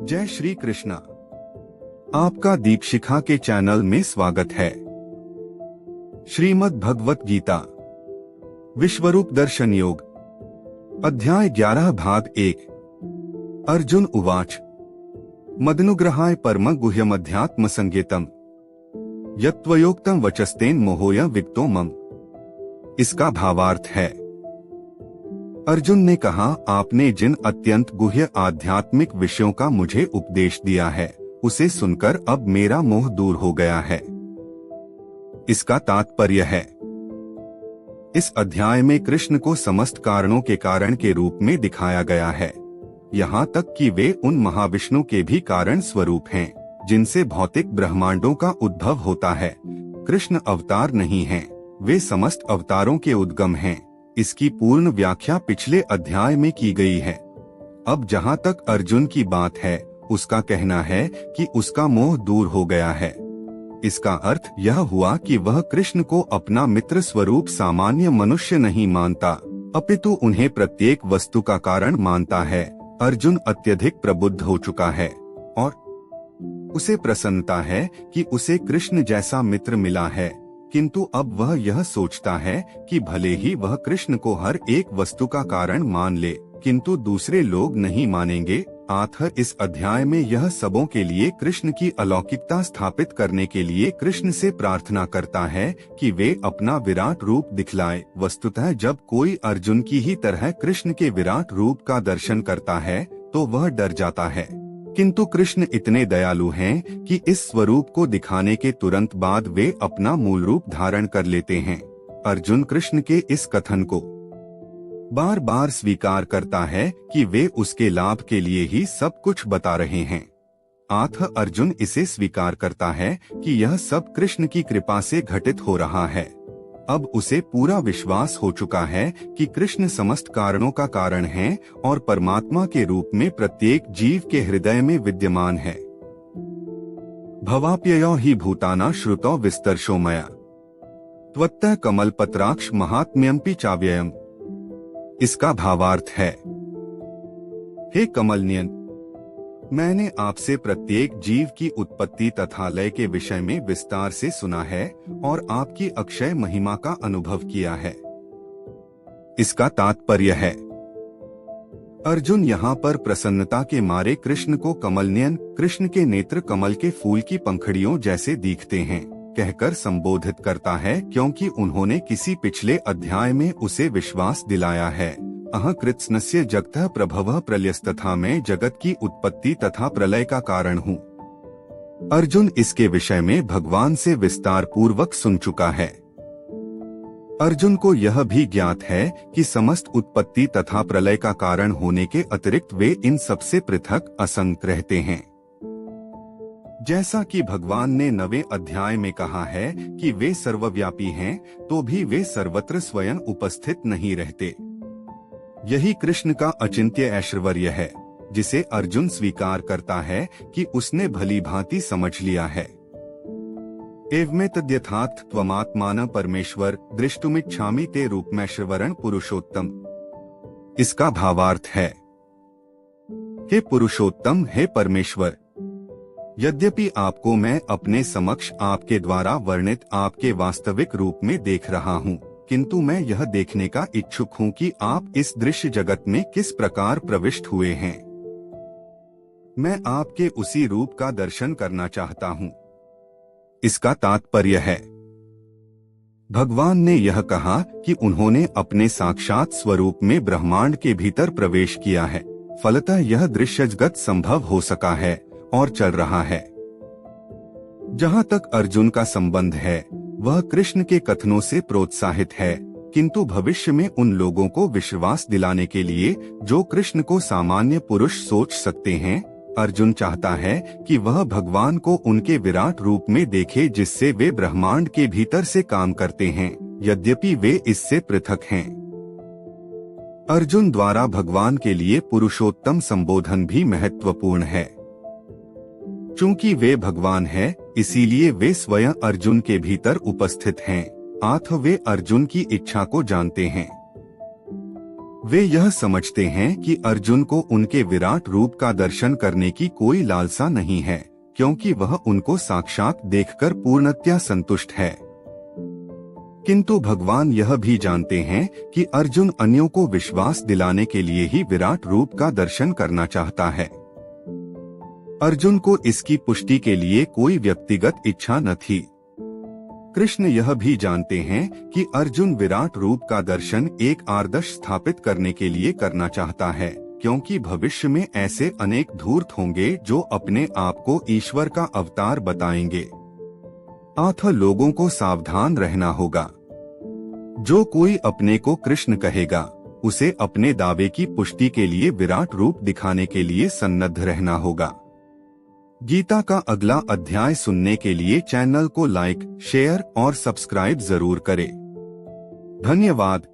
जय श्री कृष्णा। आपका दीपशिखा के चैनल में स्वागत है। श्रीमद् भगवत गीता विश्वरूप दर्शन योग अध्याय 11 भाग 1। अर्जुन उवाच मदनुग्रहाय परम गुह्यमध्यात्म संगीतम यत्त्वयोक्तम वचस्तेन मोहोय विक्तो मम। इसका भावार्थ है, अर्जुन ने कहा, आपने जिन अत्यंत गुह्य आध्यात्मिक विषयों का मुझे उपदेश दिया है उसे सुनकर अब मेरा मोह दूर हो गया है। इसका तात्पर्य है, इस अध्याय में कृष्ण को समस्त कारणों के कारण के रूप में दिखाया गया है, यहाँ तक कि वे उन महाविष्णु के भी कारण स्वरूप हैं जिनसे भौतिक ब्रह्मांडों का उद्भव होता है। कृष्ण अवतार नहीं हैं, वे समस्त अवतारों के उद्गम हैं। इसकी पूर्ण व्याख्या पिछले अध्याय में की गई है। अब जहाँ तक अर्जुन की बात है, उसका कहना है कि उसका मोह दूर हो गया है। इसका अर्थ यह हुआ कि वह कृष्ण को अपना मित्र स्वरूप सामान्य मनुष्य नहीं मानता, अपितु उन्हें प्रत्येक वस्तु का कारण मानता है। अर्जुन अत्यधिक प्रबुद्ध हो चुका है और उसे प्रसन्नता है कि उसे कृष्ण जैसा मित्र मिला है, किंतु अब वह यह सोचता है कि भले ही वह कृष्ण को हर एक वस्तु का कारण मान ले, किंतु दूसरे लोग नहीं मानेंगे। आखिर इस अध्याय में यह सबों के लिए कृष्ण की अलौकिकता स्थापित करने के लिए कृष्ण से प्रार्थना करता है कि वे अपना विराट रूप दिखलाए। वस्तुतः जब कोई अर्जुन की ही तरह कृष्ण के विराट रूप का दर्शन करता है तो वह डर जाता है, किंतु कृष्ण इतने दयालु हैं कि इस स्वरूप को दिखाने के तुरंत बाद वे अपना मूल रूप धारण कर लेते हैं। अर्जुन कृष्ण के इस कथन को बार बार स्वीकार करता है कि वे उसके लाभ के लिए ही सब कुछ बता रहे हैं। अर्जुन इसे स्वीकार करता है कि यह सब कृष्ण की कृपा से घटित हो रहा है। अब उसे पूरा विश्वास हो चुका है कि कृष्ण समस्त कारणों का कारण है और परमात्मा के रूप में प्रत्येक जीव के हृदय में विद्यमान है। भवाप्ययो हि भूताना श्रुतो विस्तर्शो मया त्वत्तः कमलपत्राक्ष महात्म्यम्पि चाव्ययम्। इसका भावार्थ है, हे कमलनयन, मैंने आपसे प्रत्येक जीव की उत्पत्ति तथा लय के विषय में विस्तार से सुना है और आपकी अक्षय महिमा का अनुभव किया है। इसका तात्पर्य है, अर्जुन यहाँ पर प्रसन्नता के मारे कृष्ण को कमलनयन, कृष्ण के नेत्र कमल के फूल की पंखड़ियों जैसे दिखते हैं, कहकर संबोधित करता है, क्योंकि उन्होंने किसी पिछले अध्याय में उसे विश्वास दिलाया है, अह कृत्स्नस्य जगतः प्रभवः प्रलयस्तथा मैं जगत की उत्पत्ति तथा प्रलय का कारण हूँ। अर्जुन इसके विषय में भगवान से विस्तार पूर्वक सुन चुका है। अर्जुन को यह भी ज्ञात है कि समस्त उत्पत्ति तथा प्रलय का कारण होने के अतिरिक्त वे इन सबसे पृथक असंग रहते हैं। जैसा कि भगवान ने 9वें अध्याय में कहा है कि वे सर्वव्यापी हैं, तो भी वे सर्वत्र स्वयं उपस्थित नहीं रहते। यही कृष्ण का अचिंत्य ऐश्वर्य है, जिसे अर्जुन स्वीकार करता है कि उसने भली भांति समझ लिया है। एवमेतद्यथार्थ त्वमात्मान परमेश्वर दृष्टुमिच्छामि ते रूपमैश्वरण पुरुषोत्तम। इसका भावार्थ है, हे पुरुषोत्तम, हे परमेश्वर, यद्यपि आपको मैं अपने समक्ष आपके द्वारा वर्णित आपके वास्तविक रूप में देख रहा हूँ, किंतु मैं यह देखने का इच्छुक हूँ कि आप इस दृश्य जगत में किस प्रकार प्रविष्ट हुए हैं। मैं आपके उसी रूप का दर्शन करना चाहता हूँ। इसका तात्पर्य है, भगवान ने यह कहा कि उन्होंने अपने साक्षात स्वरूप में ब्रह्मांड के भीतर प्रवेश किया है, फलतः यह दृश्य जगत संभव हो सका है और चल रहा है। जहाँ तक अर्जुन का संबंध है, वह कृष्ण के कथनों से प्रोत्साहित है, किंतु भविष्य में उन लोगों को विश्वास दिलाने के लिए जो कृष्ण को सामान्य पुरुष सोच सकते हैं, अर्जुन चाहता है कि वह भगवान को उनके विराट रूप में देखे, जिससे वे ब्रह्मांड के भीतर से काम करते हैं, यद्यपि वे इससे पृथक हैं। अर्जुन द्वारा भगवान के लिए पुरुषोत्तम संबोधन भी महत्वपूर्ण है। चूंकि वे भगवान हैं, इसीलिए वे स्वयं अर्जुन के भीतर उपस्थित हैं, वे अर्जुन की इच्छा को जानते हैं। वे यह समझते हैं कि अर्जुन को उनके विराट रूप का दर्शन करने की कोई लालसा नहीं है, क्योंकि वह उनको साक्षात देखकर पूर्णतया संतुष्ट है। किंतु भगवान यह भी जानते हैं कि अर्जुन अन्यों को विश्वास दिलाने के लिए ही विराट रूप का दर्शन करना चाहता है। अर्जुन को इसकी पुष्टि के लिए कोई व्यक्तिगत इच्छा न थी। कृष्ण यह भी जानते हैं कि अर्जुन विराट रूप का दर्शन एक आदर्श स्थापित करने के लिए करना चाहता है, क्योंकि भविष्य में ऐसे अनेक धूर्त होंगे जो अपने आप को ईश्वर का अवतार बताएंगे। अतः लोगों को सावधान रहना होगा। जो कोई अपने को कृष्ण कहेगा, उसे अपने दावे की पुष्टि के लिए विराट रूप दिखाने के लिए सन्नद्ध रहना होगा। गीता का अगला अध्याय सुनने के लिए चैनल को लाइक, शेयर और सब्सक्राइब जरूर करें। धन्यवाद।